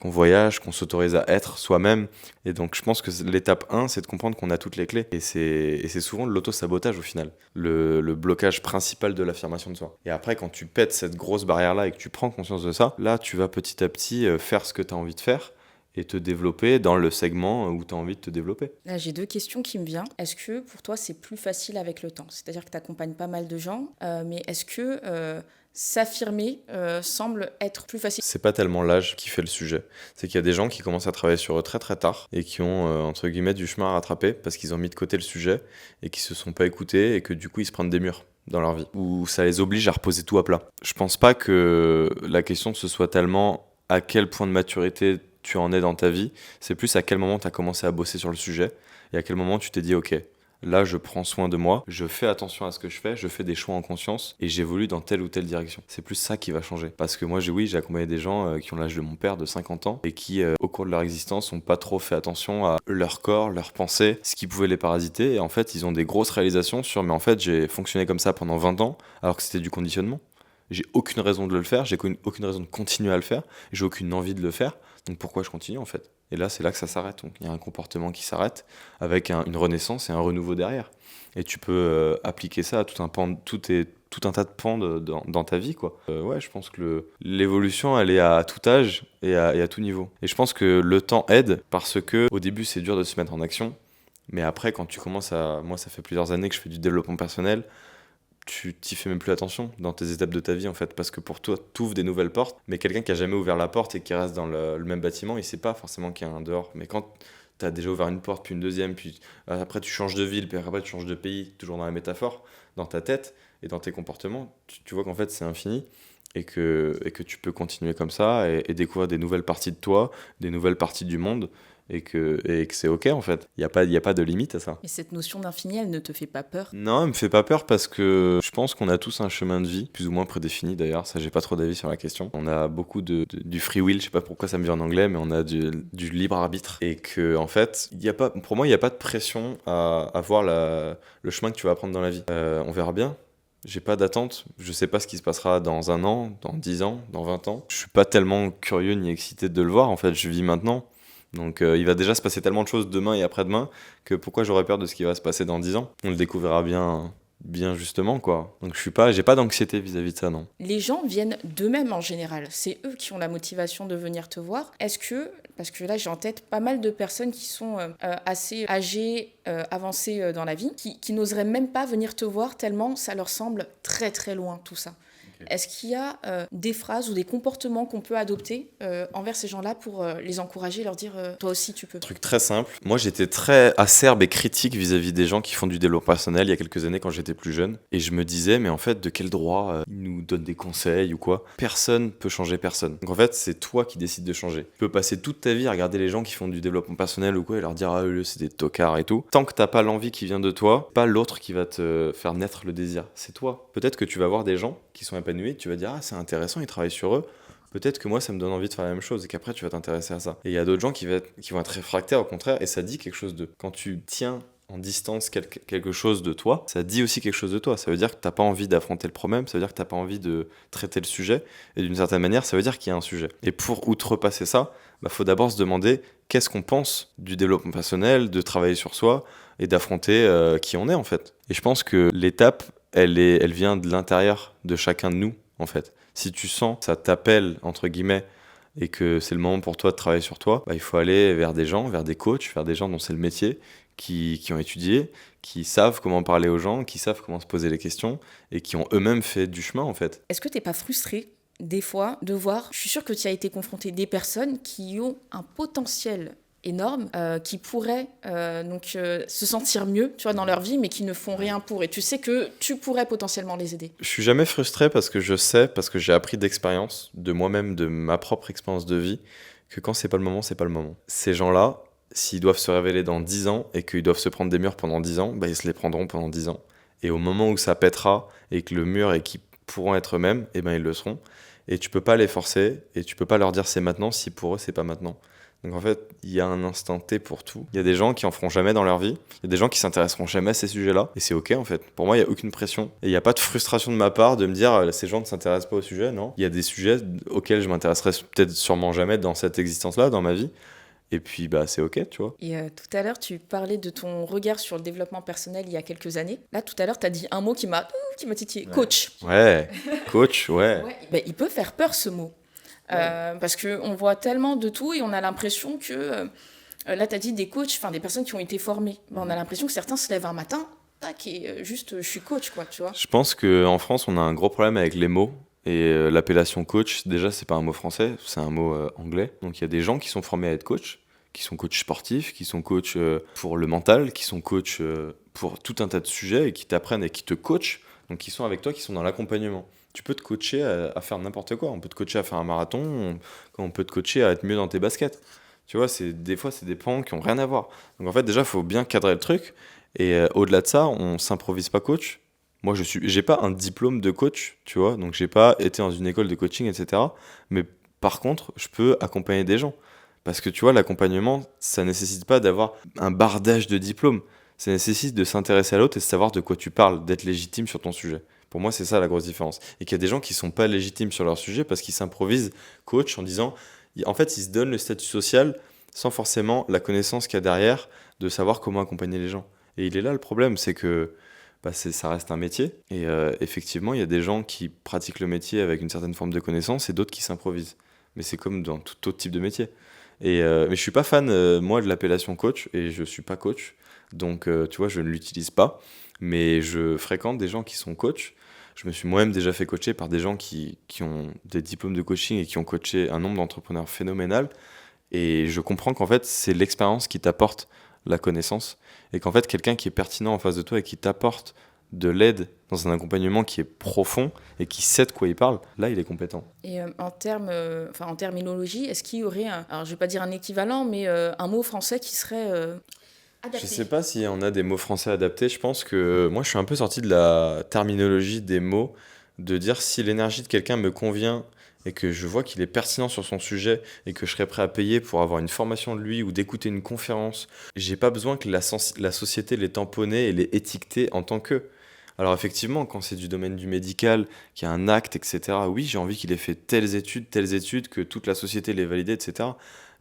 Speaker 3: qu'on voyage, qu'on s'autorise à être soi-même. Et donc, je pense que l'étape 1, c'est de comprendre qu'on a toutes les clés. Et c'est souvent de l'auto-sabotage au final, le blocage principal de l'affirmation de soi. Et après, quand tu pètes cette grosse barrière-là et que tu prends conscience de ça, là, tu vas petit à petit faire ce que tu as envie de faire et te développer dans le segment où tu as envie de te développer.
Speaker 2: Là, j'ai 2 questions qui me viennent. Est-ce que pour toi, c'est plus facile avec le temps? C'est-à-dire que tu accompagnes pas mal de gens, mais est-ce que s'affirmer semble être plus facile?
Speaker 3: C'est pas tellement l'âge qui fait le sujet. C'est qu'il y a des gens qui commencent à travailler sur eux très très tard et qui ont, entre guillemets, du chemin à rattraper parce qu'ils ont mis de côté le sujet et qui se sont pas écoutés et que du coup, ils se prennent des murs dans leur vie, où ça les oblige à reposer tout à plat. Je pense pas que la question ce soit tellement à quel point de maturité tu en es dans ta vie, c'est plus à quel moment tu as commencé à bosser sur le sujet et à quel moment tu t'es dit ok, là je prends soin de moi, je fais attention à ce que je fais des choix en conscience et j'évolue dans telle ou telle direction. C'est plus ça qui va changer. Parce que moi j'ai accompagné des gens qui ont l'âge de mon père de 50 ans et qui au cours de leur existence n'ont pas trop fait attention à leur corps, leurs pensées, ce qui pouvait les parasiter et en fait ils ont des grosses réalisations sur mais en fait j'ai fonctionné comme ça pendant 20 ans alors que c'était du conditionnement. J'ai aucune raison de le faire, j'ai aucune raison de continuer à le faire, j'ai aucune envie de le faire, donc pourquoi je continue en fait? Et là, c'est là que ça s'arrête. Donc il y a un comportement qui s'arrête avec une renaissance et un renouveau derrière. Et tu peux appliquer ça à tout un tas de pans dans ta vie, quoi. Ouais, je pense que l'évolution, elle est à tout âge et à tout niveau. Et je pense que le temps aide parce que au début, c'est dur de se mettre en action, mais après, quand tu commences à... Moi, ça fait plusieurs années que je fais du développement personnel. Tu t'y fais même plus attention dans tes étapes de ta vie en fait, parce que pour toi t'ouvres des nouvelles portes, mais quelqu'un qui a jamais ouvert la porte et qui reste dans le même bâtiment, il sait pas forcément qu'il y a un dehors. Mais quand t'as déjà ouvert une porte, puis une deuxième, puis après tu changes de ville, puis après tu changes de pays, toujours dans la métaphore, dans ta tête et dans tes comportements, tu vois qu'en fait c'est infini et que tu peux continuer comme ça et découvrir des nouvelles parties de toi, des nouvelles parties du monde et que c'est ok en fait. Il y a pas de limite à ça.
Speaker 2: Et cette notion d'infini, elle ne te fait pas peur?
Speaker 3: Non, elle me fait pas peur parce que je pense qu'on a tous un chemin de vie, plus ou moins prédéfini d'ailleurs, ça j'ai pas trop d'avis sur la question. On a beaucoup du free will, je sais pas pourquoi ça me vient en anglais, mais on a du libre arbitre. Et que en fait, pour moi, il n'y a pas de pression à voir le chemin que tu vas prendre dans la vie. On verra bien. J'ai pas d'attente, je sais pas ce qui se passera dans 1 an, dans 10 ans, dans 20 ans. Je suis pas tellement curieux ni excité de le voir, en fait, je vis maintenant. Donc il va déjà se passer tellement de choses demain et après-demain que pourquoi j'aurais peur de ce qui va se passer dans 10 ans? On le découvrira bien justement quoi. Donc j'ai pas d'anxiété vis-à-vis de ça, non.
Speaker 2: Les gens viennent d'eux-mêmes en général. C'est eux qui ont la motivation de venir te voir. Parce que là j'ai en tête pas mal de personnes qui sont assez âgées, avancées dans la vie, qui n'oseraient même pas venir te voir tellement ça leur semble très très loin tout ça. Est-ce qu'il y a des phrases ou des comportements qu'on peut adopter envers ces gens-là pour les encourager, leur dire toi aussi tu peux?
Speaker 3: Truc très simple. Moi j'étais très acerbe et critique vis-à-vis des gens qui font du développement personnel il y a quelques années quand j'étais plus jeune. Et je me disais mais en fait de quel droit ils nous donnent des conseils ou quoi? Personne peut changer personne. Donc en fait c'est toi qui décides de changer. Tu peux passer toute ta vie à regarder les gens qui font du développement personnel ou quoi et leur dire ah eux c'est des tocards et tout. Tant que t'as pas l'envie qui vient de toi, pas l'autre qui va te faire naître le désir. C'est toi. Peut-être que tu vas voir des gens qui sont épanouis, tu vas dire ah c'est intéressant, ils travaillent sur eux. Peut-être que moi ça me donne envie de faire la même chose et qu'après tu vas t'intéresser à ça. Et il y a d'autres gens qui vont être réfractaires au contraire et ça dit quelque chose d'eux. Quand tu tiens en distance quelque chose de toi, ça dit aussi quelque chose de toi. Ça veut dire que t'as pas envie d'affronter le problème, ça veut dire que t'as pas envie de traiter le sujet et d'une certaine manière ça veut dire qu'il y a un sujet. Et pour outrepasser ça, faut d'abord se demander qu'est-ce qu'on pense du développement personnel, de travailler sur soi et d'affronter qui on est en fait. Et je pense que l'étape elle vient de l'intérieur de chacun de nous en fait. Si tu sens que ça t'appelle entre guillemets et que c'est le moment pour toi de travailler sur toi, il faut aller vers des gens, vers des coachs, vers des gens dont c'est le métier, qui ont étudié, qui savent comment parler aux gens, qui savent comment se poser les questions et qui ont eux-mêmes fait du chemin en fait.
Speaker 2: Est-ce que t'es pas frustré des fois de voir, je suis sûre que tu as été confronté des personnes qui ont un potentiel énormes qui pourraient se sentir mieux dans leur vie mais qui ne font rien pour et tu sais que tu pourrais potentiellement les aider?
Speaker 3: Je suis jamais frustré parce que je sais, parce que j'ai appris d'expérience, de moi-même, de ma propre expérience de vie, que quand c'est pas le moment, c'est pas le moment. Ces gens-là, s'ils doivent se révéler dans 10 ans et qu'ils doivent se prendre des murs pendant 10 ans, ils se les prendront pendant 10 ans. Et au moment où ça pètera et que le mur et qu'ils pourront être eux-mêmes, eh ben ils le seront. Et tu peux pas les forcer et tu peux pas leur dire c'est maintenant si pour eux c'est pas maintenant. Donc en fait, il y a un instant T pour tout. Il y a des gens qui en feront jamais dans leur vie. Il y a des gens qui s'intéresseront jamais à ces sujets-là. Et c'est ok en fait. Pour moi, il y a aucune pression. Et il n'y a pas de frustration de ma part de me dire ces gens ne s'intéressent pas au sujet. Non. Il y a des sujets auxquels je m'intéresserai peut-être sûrement jamais dans cette existence-là, dans ma vie. Et puis, bah, c'est ok, tu vois.
Speaker 2: Et tout à l'heure, tu parlais de ton regard sur le développement personnel il y a quelques années. Là, tout à l'heure, tu as dit un mot qui m'a titillé.
Speaker 3: Ouais.
Speaker 2: Coach.
Speaker 3: Ouais, coach, ouais.
Speaker 2: Ouais, ben, il peut faire peur, ce mot. Parce qu'on voit tellement de tout et on a l'impression que... là, tu as dit des coachs, enfin des personnes qui ont été formées. Ben, on a l'impression que certains se lèvent un matin, tac, et juste, je suis coach, quoi, tu vois.
Speaker 3: Je pense qu'en France, on a un gros problème avec les mots. Et l'appellation coach, déjà, c'est pas un mot français, c'est un mot anglais. Donc il y a des gens qui sont formés à être coach, qui sont coachs sportifs, qui sont coachs pour le mental, qui sont coachs pour tout un tas de sujets et qui t'apprennent et qui te coachent, donc qui sont avec toi, qui sont dans l'accompagnement. Tu peux te coacher à faire n'importe quoi. On peut te coacher à faire un marathon, on peut te coacher à être mieux dans tes baskets. Tu vois, des fois, c'est des pans qui n'ont rien à voir. Donc en fait, déjà, il faut bien cadrer le truc. Et au-delà de ça, on s'improvise pas coach. Moi, j'ai pas un diplôme de coach, tu vois, donc j'ai pas été dans une école de coaching, etc. Mais par contre, je peux accompagner des gens. Parce que tu vois, l'accompagnement, ça nécessite pas d'avoir un bardage de diplômes. Ça nécessite de s'intéresser à l'autre et de savoir de quoi tu parles, d'être légitime sur ton sujet. Pour moi, c'est ça la grosse différence. Et qu'il y a des gens qui sont pas légitimes sur leur sujet parce qu'ils s'improvisent coach en disant, en fait, ils se donnent le statut social sans forcément la connaissance qu'il y a derrière de savoir comment accompagner les gens. Et il est là le problème, c'est que bah ça reste un métier. Et effectivement, il y a des gens qui pratiquent le métier avec une certaine forme de connaissance et d'autres qui s'improvisent. Mais c'est comme dans tout autre type de métier. Mais je suis pas fan, moi, de l'appellation coach, et je suis pas coach. Donc, tu vois, je ne l'utilise pas. Mais je fréquente des gens qui sont coachs. Je me suis moi-même déjà fait coacher par des gens qui ont des diplômes de coaching et qui ont coaché un nombre d'entrepreneurs phénoménal. Et je comprends qu'en fait, c'est l'expérience qui t'apporte la connaissance. Et qu'en fait, quelqu'un qui est pertinent en face de toi et qui t'apporte de l'aide dans un accompagnement qui est profond et qui sait de quoi il parle, là, il est compétent.
Speaker 2: Et en terminologie, est-ce qu'il y aurait, alors je vais pas dire un équivalent, mais un mot français qui serait adapté?
Speaker 3: Je sais pas si on a des mots français adaptés. Je pense que moi, je suis un peu sorti de la terminologie des mots, de dire si l'énergie de quelqu'un me convient et que je vois qu'il est pertinent sur son sujet et que je serais prêt à payer pour avoir une formation de lui ou d'écouter une conférence, j'ai pas besoin que la société l'ait tamponné et l'ait étiqueté en tant que. Alors effectivement, quand c'est du domaine du médical, qu'il y a un acte, etc., oui, j'ai envie qu'il ait fait telles études, que toute la société l'ait validé, etc.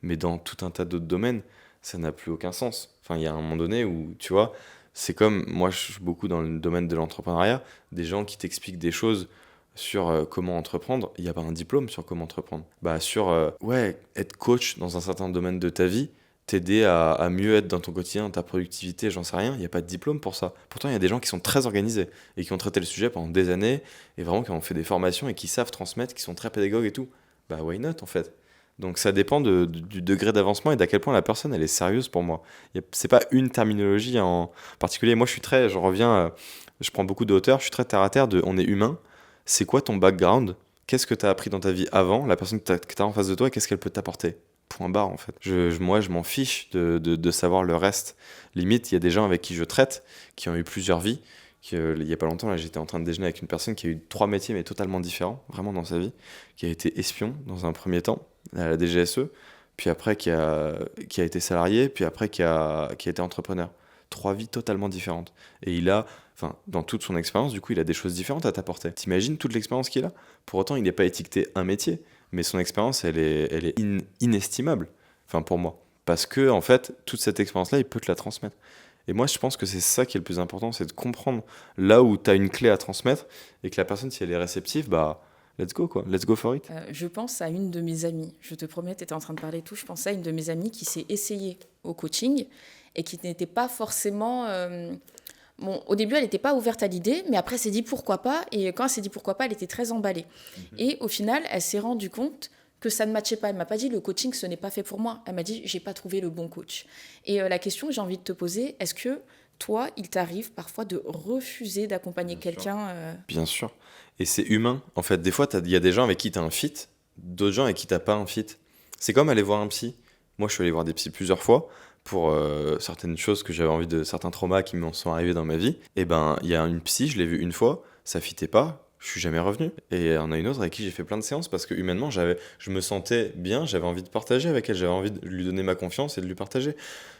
Speaker 3: Mais dans tout un tas d'autres domaines, ça n'a plus aucun sens. Enfin, il y a un moment donné où, tu vois, c'est comme, moi je suis beaucoup dans le domaine de l'entrepreneuriat, des gens qui t'expliquent des choses sur comment entreprendre, il n'y a pas un diplôme sur comment entreprendre. Bah sur, être coach dans un certain domaine de ta vie, t'aider à mieux être dans ton quotidien, ta productivité, j'en sais rien, il n'y a pas de diplôme pour ça. Pourtant, il y a des gens qui sont très organisés et qui ont traité le sujet pendant des années et vraiment qui ont fait des formations et qui savent transmettre, qui sont très pédagogues et tout. Bah why not en fait? Donc ça dépend du degré d'avancement et d'à quel point la personne elle est sérieuse pour moi. C'est pas une terminologie en particulier. Moi je prends beaucoup de hauteur, je suis très terre à terre on est humain. C'est quoi ton background? Qu'est-ce que tu as appris dans ta vie avant? La personne que tu as en face de toi, qu'est-ce qu'elle peut t'apporter? Point barre en fait. Moi je m'en fiche de savoir le reste. Limite, il y a des gens avec qui je traite qui ont eu plusieurs vies. Il y a pas longtemps, là, j'étais en train de déjeuner avec une personne qui a eu 3 métiers mais totalement différents, vraiment dans sa vie, qui a été espion dans un premier temps à la DGSE, puis après qui a été salarié, puis après qui a été entrepreneur. 3 vies totalement différentes. Et dans toute son expérience, du coup, il a des choses différentes à t'apporter. T'imagines toute l'expérience qu'il a? Pour autant, il n'est pas étiqueté un métier, mais son expérience, elle est inestimable, enfin pour moi. Parce que, en fait, toute cette expérience-là, il peut te la transmettre. Et moi, je pense que c'est ça qui est le plus important, c'est de comprendre là où tu as une clé à transmettre et que la personne, si elle est réceptive, bah, let's go, quoi. Let's go for it.
Speaker 2: Je pense à une de mes amies. Je te promets, tu étais en train de parler et tout. Je pense à une de mes amies qui s'est essayée au coaching et qui n'était pas forcément... au début, elle n'était pas ouverte à l'idée, mais après, elle s'est dit pourquoi pas. Et quand elle s'est dit pourquoi pas, elle était très emballée. Et au final, elle s'est rendue compte que ça ne matchait pas. Elle ne m'a pas dit le coaching, ce n'est pas fait pour moi. Elle m'a dit j'ai pas trouvé le bon coach. Et la question que j'ai envie de te poser, est-ce que toi, il t'arrive parfois de refuser d'accompagner quelqu'un
Speaker 3: Bien sûr. Et c'est humain. En fait, des fois, il y a des gens avec qui tu as un fit, d'autres gens avec qui tu n'as pas un fit. C'est comme aller voir un psy. Moi, je suis allé voir des psys plusieurs fois. pour certaines choses que j'avais envie de, certains traumas qui m'en sont arrivés dans ma vie, et ben il y a une psy, je l'ai vue une fois, ça fitait pas, je suis jamais revenu. Et on a une autre avec qui j'ai fait plein de séances parce que humainement, je me sentais bien, j'avais envie de partager avec elle, j'avais envie de lui donner ma confiance et de lui partager.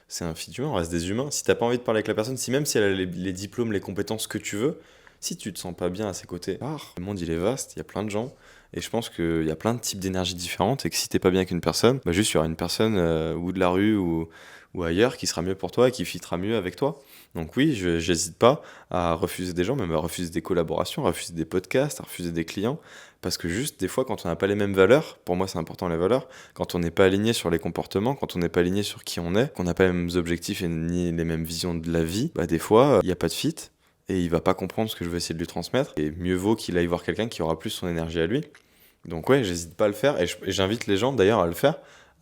Speaker 3: C'est un fit humain, on reste des humains. Si t'as pas envie de parler avec la personne, si même si elle a les diplômes, les compétences que tu veux, si tu te sens pas bien à ses côtés, pars. Le monde il est vaste, il y a plein de gens. Et je pense qu'il y a plein de types d'énergies différentes et que si t'es pas bien avec une personne, bah juste il y aura une personne ou de la rue ou ailleurs qui sera mieux pour toi et qui fitera mieux avec toi. Donc oui, j'hésite pas à refuser des gens, même à refuser des collaborations, à refuser des podcasts, à refuser des clients. Parce que juste, des fois, quand on n'a pas les mêmes valeurs, pour moi c'est important les valeurs, quand on n'est pas aligné sur les comportements, quand on n'est pas aligné sur qui on est, qu'on n'a pas les mêmes objectifs et ni les mêmes visions de la vie, bah des fois, il n'y a pas de fit et il va pas comprendre ce que je vais essayer de lui transmettre. Et mieux vaut qu'il aille voir quelqu'un qui aura plus son énergie à lui. Donc ouais, j'hésite pas à le faire et j'invite les gens d'ailleurs à le faire,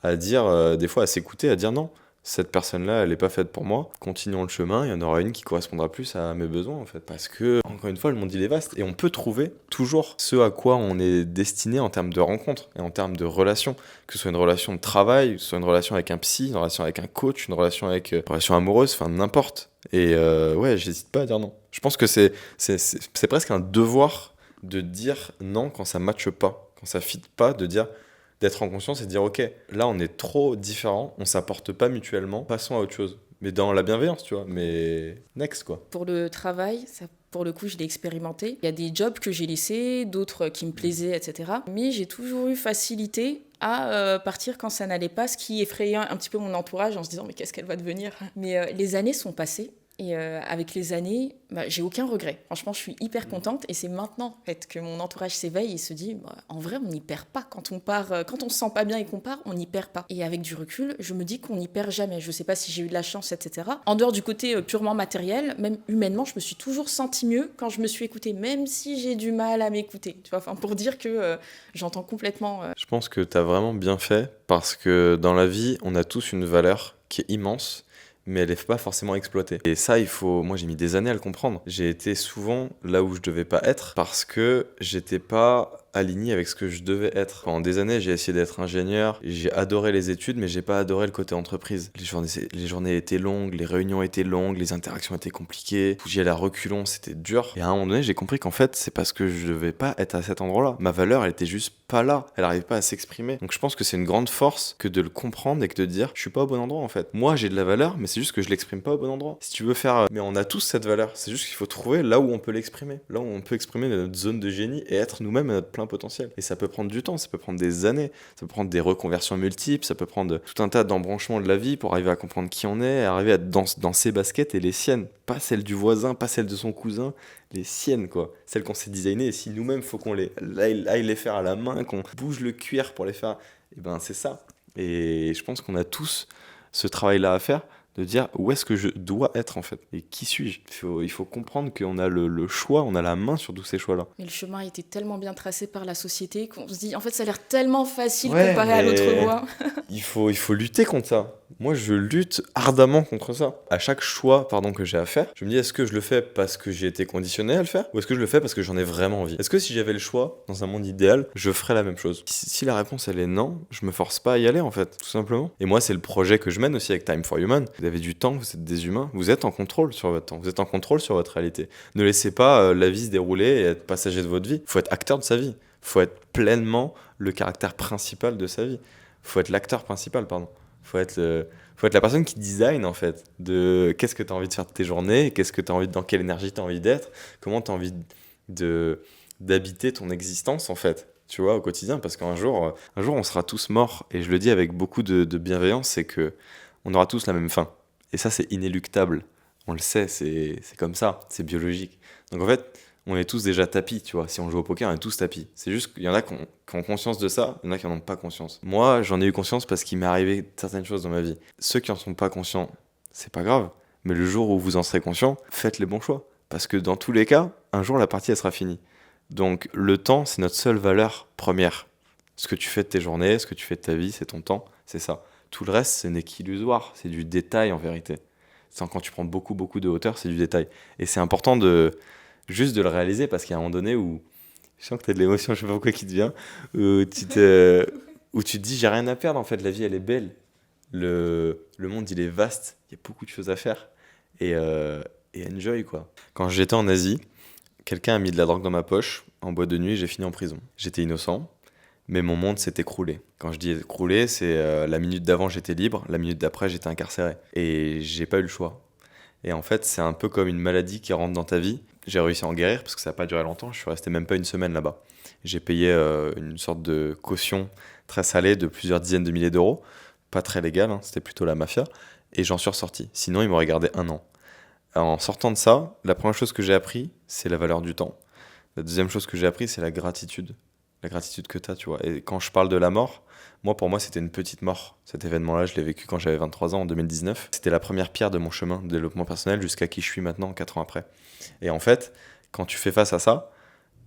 Speaker 3: à dire des fois à s'écouter, à dire non, cette personne-là, elle est pas faite pour moi. Continuons le chemin, il y en aura une qui correspondra plus à mes besoins en fait. Parce que encore une fois, le monde il est vaste et on peut trouver toujours ce à quoi on est destiné en termes de rencontres et en termes de relations, que ce soit une relation de travail, que ce soit une relation avec un psy, une relation avec un coach, une relation avec une relation amoureuse, enfin n'importe. Et ouais, j'hésite pas à dire non. Je pense que c'est presque un devoir de dire non quand ça matche pas, quand ça fit pas, de dire d'être en conscience et de dire ok, là on est trop différents, on s'apporte pas mutuellement, passons à autre chose. Mais dans la bienveillance, tu vois, mais next quoi.
Speaker 2: Pour le travail, ça, pour le coup, je l'ai expérimenté. Il y a des jobs que j'ai laissés, d'autres qui me plaisaient, etc. Mais j'ai toujours eu facilité à partir quand ça n'allait pas, ce qui effrayait un petit peu mon entourage en se disant mais qu'est-ce qu'elle va devenir. Mais les années sont passées. Et avec les années, j'ai aucun regret. Franchement, je suis hyper contente. Et c'est maintenant en fait, que mon entourage s'éveille et se dit en vrai, on n'y perd pas. Quand on part, quand on se sent pas bien et qu'on part, on n'y perd pas. Et avec du recul, je me dis qu'on n'y perd jamais. Je sais pas si j'ai eu de la chance, etc. En dehors du côté purement matériel, même humainement, je me suis toujours sentie mieux quand je me suis écoutée, même si j'ai du mal à m'écouter. Tu vois, enfin, pour dire que j'entends complètement.
Speaker 3: Je pense que tu as vraiment bien fait parce que dans la vie, on a tous une valeur qui est immense, mais elle n'est pas forcément exploitée. Et ça, moi j'ai mis des années à le comprendre. J'ai été souvent là où je devais pas être parce que j'étais pas aligné avec ce que je devais être. Pendant des années, j'ai essayé d'être ingénieur, j'ai adoré les études, mais j'ai pas adoré le côté entreprise. Les journées étaient longues, les réunions étaient longues, les interactions étaient compliquées, j'y allais à reculons, c'était dur. Et à un moment donné, j'ai compris qu'en fait, c'est parce que je devais pas être à cet endroit-là. Ma valeur, elle était juste pas là, elle arrive pas à s'exprimer. Donc je pense que c'est une grande force que de le comprendre et que de dire, je suis pas au bon endroit en fait. Moi, j'ai de la valeur, mais c'est juste que je l'exprime pas au bon endroit. Si tu veux faire, mais on a tous cette valeur, c'est juste qu'il faut trouver là où on peut l'exprimer, là où on peut exprimer notre zone de génie et être nous-mêmes à notre plein potentiel. Et ça peut prendre du temps, ça peut prendre des années, ça peut prendre des reconversions multiples, ça peut prendre tout un tas d'embranchements de la vie pour arriver à comprendre qui on est, arriver à être dans ses baskets et les siennes, pas celles du voisin, pas celles de son cousin, les siennes quoi, celles qu'on s'est designées. Et si nous-mêmes faut qu'on aille les faire à la main, qu'on bouge le cuir pour les faire, et ben c'est ça. Et je pense qu'on a tous ce travail-là à faire, de dire où est-ce que je dois être en fait et qui suis-je. Il faut comprendre qu'on a le choix, on a la main sur tous ces choix-là.
Speaker 2: Mais le chemin a été tellement bien tracé par la société qu'on se dit en fait ça a l'air tellement facile
Speaker 3: Ouais,
Speaker 2: comparé à l'autre voie.
Speaker 3: Il faut lutter contre ça. Moi, je lutte ardemment contre ça. À chaque choix que j'ai à faire, je me dis est-ce que je le fais parce que j'ai été conditionné à le faire ou est-ce que je le fais parce que j'en ai vraiment envie. Est-ce que si j'avais le choix, dans un monde idéal, je ferais la même chose? Si la réponse elle est non, je me force pas à y aller en fait, tout simplement. Et moi, c'est le projet que je mène aussi avec Time for Human. Vous avez du temps, vous êtes des humains, vous êtes en contrôle sur votre temps, vous êtes en contrôle sur votre réalité. Ne laissez pas la vie se dérouler et être passager de votre vie. Faut être acteur de sa vie. Faut être pleinement le caractère principal de sa vie. Faut être l'acteur principal, pardon. Faut être la personne qui design en fait de qu'est-ce que tu as envie de faire de tes journées, dans quelle énergie tu as envie d'être, comment tu as envie d'habiter ton existence en fait, tu vois, au quotidien. Parce qu'un jour, on sera tous morts. Et je le dis avec beaucoup de bienveillance, c'est que on aura tous la même fin. Et ça, c'est inéluctable. On le sait, c'est comme ça, c'est biologique. Donc en fait, on est tous déjà tapis, tu vois. Si on joue au poker, on est tous tapis. C'est juste qu'il y en a qui ont conscience de ça, il y en a qui n'en ont pas conscience. Moi, j'en ai eu conscience parce qu'il m'est arrivé certaines choses dans ma vie. Ceux qui n'en sont pas conscients, c'est pas grave. Mais le jour où vous en serez conscient, faites les bons choix. Parce que dans tous les cas, un jour, la partie, elle sera finie. Donc le temps, c'est notre seule valeur première. Ce que tu fais de tes journées, ce que tu fais de ta vie, c'est ton temps, c'est ça. Tout le reste, ce n'est qu'illusoire. C'est du détail en vérité. Quand tu prends beaucoup, beaucoup de hauteur, c'est du détail. Et c'est important juste de le réaliser parce qu'il y a un moment donné où je sens que tu as de l'émotion, je sais pas pourquoi qui te vient, où tu te dis j'ai rien à perdre en fait, la vie elle est belle. Le monde, il est vaste, il y a beaucoup de choses à faire. Et enjoy, quoi. Quand j'étais en Asie, quelqu'un a mis de la drogue dans ma poche, en boîte de nuit, et j'ai fini en prison. J'étais innocent, mais mon monde s'est écroulé. Quand je dis écroulé, c'est la minute d'avant, j'étais libre, la minute d'après, j'étais incarcéré. Et j'ai pas eu le choix. Et en fait, c'est un peu comme une maladie qui rentre dans ta vie. J'ai réussi à en guérir parce que ça n'a pas duré longtemps. Je suis resté même pas une semaine là-bas. J'ai payé une sorte de caution très salée de plusieurs dizaines de milliers d'euros. Pas très légal, hein, c'était plutôt la mafia. Et j'en suis ressorti. Sinon, ils m'auraient gardé 1 an. Alors, en sortant de ça, la première chose que j'ai appris, c'est la valeur du temps. La deuxième chose que j'ai appris, c'est la gratitude. La gratitude que tu as, tu vois. Et quand je parle de la mort, pour moi, c'était une petite mort. Cet événement-là, je l'ai vécu quand j'avais 23 ans, en 2019. C'était la première pierre de mon chemin de développement personnel jusqu'à qui je suis maintenant, 4 ans après. Et en fait, quand tu fais face à ça,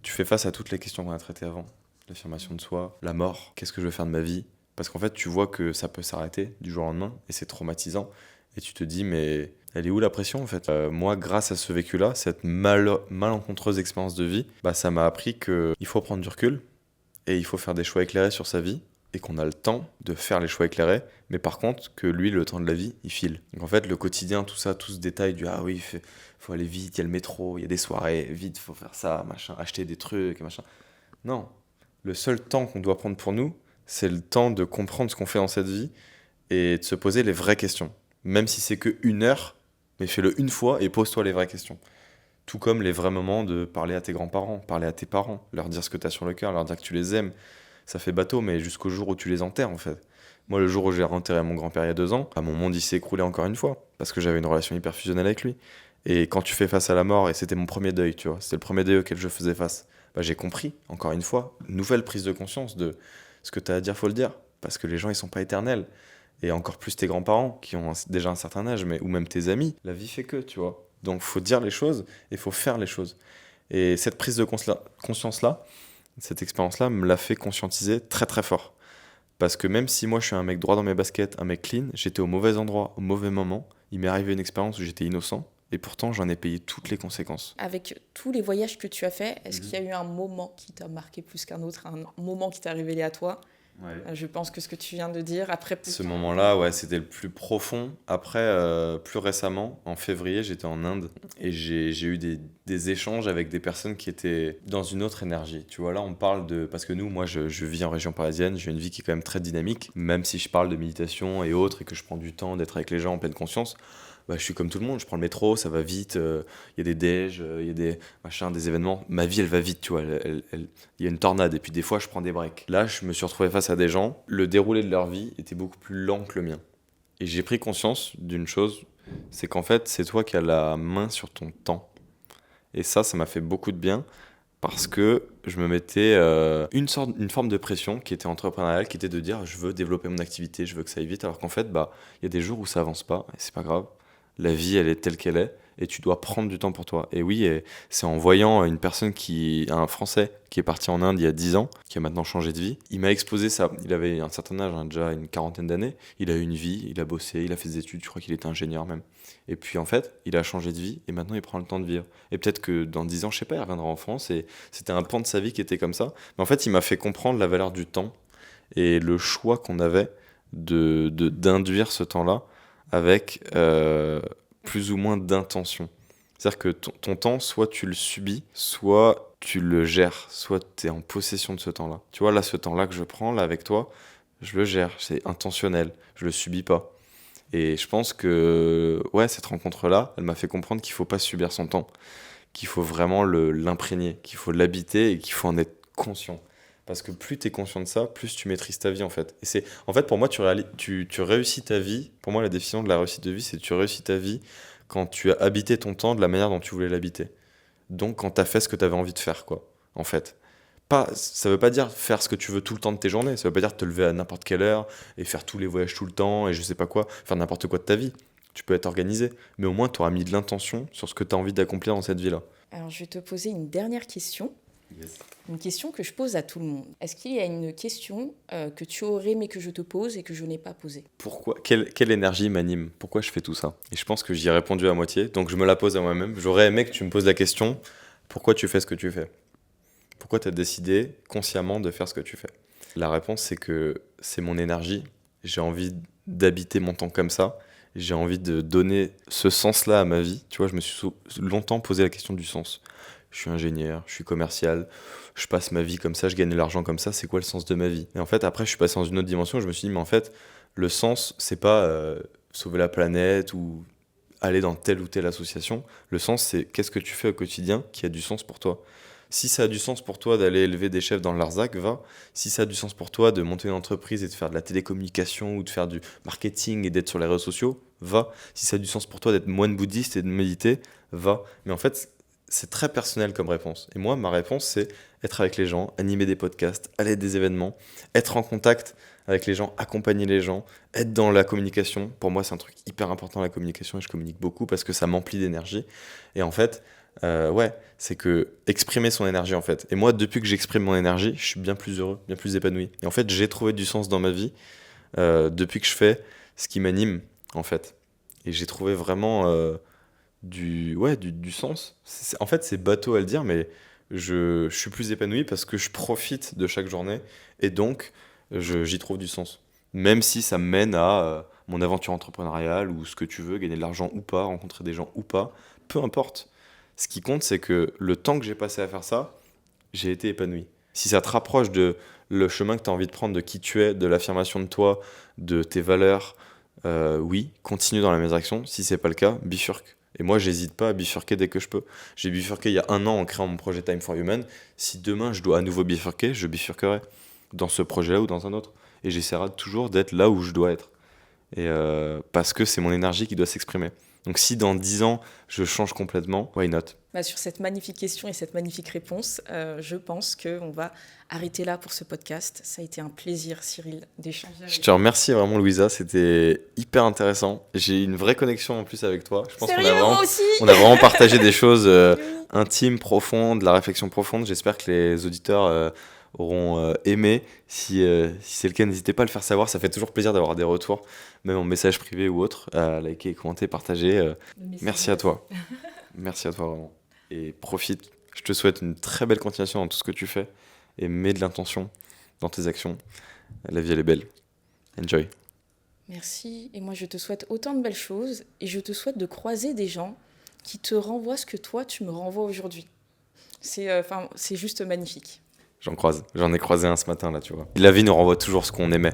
Speaker 3: tu fais face à toutes les questions qu'on a traitées avant. L'affirmation de soi, la mort, qu'est-ce que je veux faire de ma vie? Parce qu'en fait, tu vois que ça peut s'arrêter du jour au lendemain et c'est traumatisant. Et tu te dis, mais elle est où la pression en fait? Moi, grâce à ce vécu-là, cette malencontreuse expérience de vie, ça m'a appris qu'il faut prendre du recul et il faut faire des choix éclairés sur sa vie et qu'on a le temps de faire les choix éclairés, mais par contre que lui, le temps de la vie, il file. Donc en fait, le quotidien, tout ça, tout ce détail du ah oui, faut aller vite, il y a le métro, il y a des soirées, vite, faut faire ça, machin, acheter des trucs, machin. Non, le seul temps qu'on doit prendre pour nous, c'est le temps de comprendre ce qu'on fait dans cette vie et de se poser les vraies questions. Même si c'est que 1 heure, mais fais-le une fois et pose-toi les vraies questions. Tout comme les vrais moments de parler à tes grands-parents, parler à tes parents, leur dire ce que tu as sur le cœur, leur dire que tu les aimes. Ça fait bateau, mais jusqu'au jour où tu les enterres, en fait. Moi, le jour où j'ai enterré mon grand-père il y a 2 ans, mon monde il s'est écroulé encore une fois, parce que j'avais une relation hyper fusionnelle avec lui. Et quand tu fais face à la mort, et c'était mon premier deuil, tu vois, c'était le premier deuil auquel je faisais face, j'ai compris, encore une fois, nouvelle prise de conscience de ce que tu as à dire, faut le dire, parce que les gens, ils sont pas éternels. Et encore plus tes grands-parents, qui ont déjà un certain âge, ou même tes amis, la vie fait que, tu vois. Donc, faut dire les choses, et faut faire les choses. Et cette prise de conscience-là, cette expérience-là me l'a fait conscientiser très très fort. Parce que même si moi je suis un mec droit dans mes baskets, un mec clean, j'étais au mauvais endroit, au mauvais moment. Il m'est arrivé une expérience où j'étais innocent et pourtant j'en ai payé toutes les conséquences.
Speaker 2: Avec tous les voyages que tu as faits, est-ce qu'il y a eu un moment qui t'a marqué plus qu'un autre, un moment qui t'est révélé à toi?
Speaker 3: Ouais.
Speaker 2: Je pense que ce que tu viens de dire, après...
Speaker 3: Ce moment-là, ouais, c'était le plus profond. Après, plus récemment, en février, j'étais en Inde et j'ai eu des échanges avec des personnes qui étaient dans une autre énergie. Tu vois, là, on parle de... Parce que nous, moi, je vis en région parisienne, j'ai une vie qui est quand même très dynamique. Même si je parle de méditation et autres et que je prends du temps d'être avec les gens en pleine conscience, je suis comme tout le monde, je prends le métro, ça va vite, il y a des déj, il y a des machins, des événements. Ma vie, elle va vite, tu vois, il y a une tornade et puis des fois, je prends des breaks. Là, je me suis retrouvé face à des gens, le déroulé de leur vie était beaucoup plus lent que le mien. Et j'ai pris conscience d'une chose, c'est qu'en fait, c'est toi qui as la main sur ton temps. Et ça m'a fait beaucoup de bien parce que je me mettais une forme de pression qui était entrepreneuriale, qui était de dire je veux développer mon activité, je veux que ça aille vite, alors qu'en fait, il y a des jours où ça avance pas et c'est pas grave. La vie, elle est telle qu'elle est, et tu dois prendre du temps pour toi. Et oui, c'est en voyant un Français qui est parti en Inde il y a 10 ans, qui a maintenant changé de vie. Il m'a exposé ça. Il avait un certain âge, déjà une quarantaine d'années. Il a eu une vie, il a bossé, il a fait des études, je crois qu'il était ingénieur même. Et puis en fait, il a changé de vie, et maintenant il prend le temps de vivre. Et peut-être que dans 10 ans, je sais pas, il reviendra en France, et c'était un pan de sa vie qui était comme ça. Mais en fait, il m'a fait comprendre la valeur du temps, et le choix qu'on avait d'induire ce temps-là, avec plus ou moins d'intention. C'est-à-dire que ton temps, soit tu le subis, soit tu le gères, soit tu es en possession de ce temps-là. Tu vois, là, ce temps-là que je prends, là, avec toi, je le gère, c'est intentionnel, je le subis pas. Et je pense que, ouais, cette rencontre-là, elle m'a fait comprendre qu'il faut pas subir son temps, qu'il faut vraiment l'imprégner, qu'il faut l'habiter et qu'il faut en être conscient. Parce que plus tu es conscient de ça, plus tu maîtrises ta vie en fait. Et en fait, pour moi, tu réussis ta vie. Pour moi, la définition de la réussite de vie, c'est que tu réussis ta vie quand tu as habité ton temps de la manière dont tu voulais l'habiter. Donc, quand tu as fait ce que tu avais envie de faire, quoi, en fait. Ça veut pas dire faire ce que tu veux tout le temps de tes journées. Ça veut pas dire te lever à n'importe quelle heure et faire tous les voyages tout le temps et je sais pas quoi, faire n'importe quoi de ta vie. Tu peux être organisé, mais au moins, tu auras mis de l'intention sur ce que tu as envie d'accomplir dans cette vie-là.
Speaker 2: Alors, je vais te poser une dernière question.
Speaker 3: Yes.
Speaker 2: Une question que je pose à tout le monde. Est-ce qu'il y a une question que tu aurais aimé que je te pose et que je n'ai pas posée?
Speaker 3: Pourquoi quelle énergie m'anime? Pourquoi je fais tout ça? Et je pense que j'y ai répondu à moitié, donc je me la pose à moi-même. J'aurais aimé que tu me poses la question, pourquoi tu fais ce que tu fais? Pourquoi tu as décidé consciemment de faire ce que tu fais? La réponse, c'est que c'est mon énergie. J'ai envie d'habiter mon temps comme ça. J'ai envie de donner ce sens-là à ma vie. Tu vois, je me suis longtemps posé la question du sens. Je suis ingénieur, je suis commercial, je passe ma vie comme ça, je gagne de l'argent comme ça, c'est quoi le sens de ma vie? Et en fait, après, je suis passé dans une autre dimension, je me suis dit, mais en fait, le sens, c'est pas sauver la planète ou aller dans telle ou telle association. Le sens, c'est qu'est-ce que tu fais au quotidien qui a du sens pour toi. Si ça a du sens pour toi d'aller élever des chefs dans le Larzac, va. Si ça a du sens pour toi de monter une entreprise et de faire de la télécommunication ou de faire du marketing et d'être sur les réseaux sociaux, va. Si ça a du sens pour toi d'être moine bouddhiste et de méditer, va. Mais en fait, c'est très personnel comme réponse. Et moi, ma réponse, c'est être avec les gens, animer des podcasts, aller à des événements, être en contact avec les gens, accompagner les gens, être dans la communication. Pour moi, c'est un truc hyper important, la communication, et je communique beaucoup parce que ça m'emplit d'énergie. Et en fait, ouais, c'est que exprimer son énergie, en fait. Et moi, depuis que j'exprime mon énergie, je suis bien plus heureux, bien plus épanoui. Et en fait, j'ai trouvé du sens dans ma vie depuis que je fais ce qui m'anime, en fait. Et j'ai trouvé vraiment du sens. En fait, c'est bateau à le dire, mais je suis plus épanoui parce que je profite de chaque journée et donc j'y trouve du sens. Même si ça me mène à mon aventure entrepreneuriale ou ce que tu veux, gagner de l'argent ou pas, rencontrer des gens ou pas, peu importe. Ce qui compte, c'est que le temps que j'ai passé à faire ça, j'ai été épanoui. Si ça te rapproche de le chemin que tu as envie de prendre, de qui tu es, de l'affirmation de toi, de tes valeurs, oui, continue dans la même direction. Si c'est pas le cas, bifurque. Et moi, j'hésite pas à bifurquer dès que je peux. J'ai bifurqué il y a 1 an en créant mon projet Time for Human. Si demain je dois à nouveau bifurquer, je bifurquerai dans ce projet-là ou dans un autre. Et j'essaierai toujours d'être là où je dois être. Et parce que c'est mon énergie qui doit s'exprimer. Donc si dans 10 ans, je change complètement, why not?
Speaker 2: Sur cette magnifique question et cette magnifique réponse, je pense qu'on va arrêter là pour ce podcast. Ça a été un plaisir, Cyril, d'échanger avec
Speaker 3: Je te remercie vraiment, Louisa. C'était hyper intéressant. J'ai une vraie connexion en plus avec toi. Je pense
Speaker 2: Sérieux, moi aussi.
Speaker 3: on a vraiment partagé des choses
Speaker 2: Oui.
Speaker 3: intimes, profondes, de la réflexion profonde. J'espère que les auditeurs auront aimé. Si c'est le cas, n'hésitez pas à le faire savoir. Ça fait toujours plaisir d'avoir des retours, même en message privé ou autre. À liker, commenter, partager. Merci à toi. Merci à toi vraiment. Et profite. Je te souhaite une très belle continuation dans tout ce que tu fais. Et mets de l'intention dans tes actions. La vie, elle est belle. Enjoy.
Speaker 2: Merci. Et moi, je te souhaite autant de belles choses. Et je te souhaite de croiser des gens qui te renvoient ce que toi, tu me renvoies aujourd'hui. C'est juste magnifique.
Speaker 3: J'en ai croisé un ce matin là, tu vois. La vie nous renvoie toujours ce qu'on aimait.